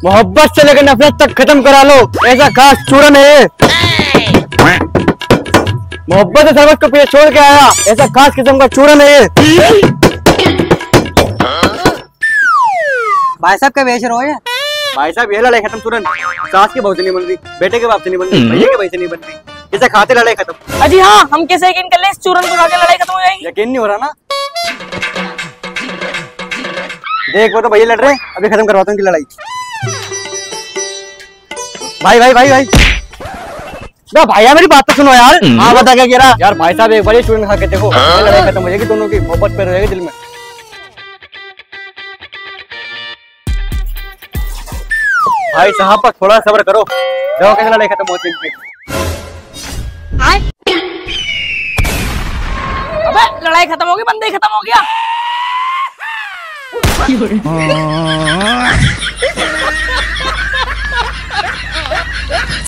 मोहब्बत से लेकर नफरत तक खत्म करा लो, ऐसा खास चूरन है। मोहब्बत से सर्वत को पीछे छोड़ के आया, ऐसा खास किस्म का चूरन है। भाई साहब क्या बेच रहे हो ये? भाई साहब ये लड़ाई खत्म चूरन। सास के भाव से नहीं बन रही, बेटे के बाप से नहीं बन रही, भैया के भाई से नहीं बन रही, इसे खाते लड़ाई खत्म। अजी हाँ, हम कैसे यकीन कर ले इस चूरन को खा के लड़ाई खत्म हो जाएगी? यकीन नहीं हो रहा ना। देख वो तो भैया लड़ रहे हैं, अभी खत्म करवाता हूँ इनकी लड़ाई। भाई भाई भाई भाई भैया मेरी बात तो सुनो यार। हाँ बता क्या कह रहा यार? भाई साहब एक बार ये चूरन खा के देखो, लड़ाई खत्म हो जाएगी, दोनों की मोहब्बत पे रहेगी दिल में। भाई साहब पर थोड़ा सब्र करो, देखो कैसे लड़ाई खत्म होती है। अबे लड़ाई खत्म हो गई, बंदे खत्म हो गया।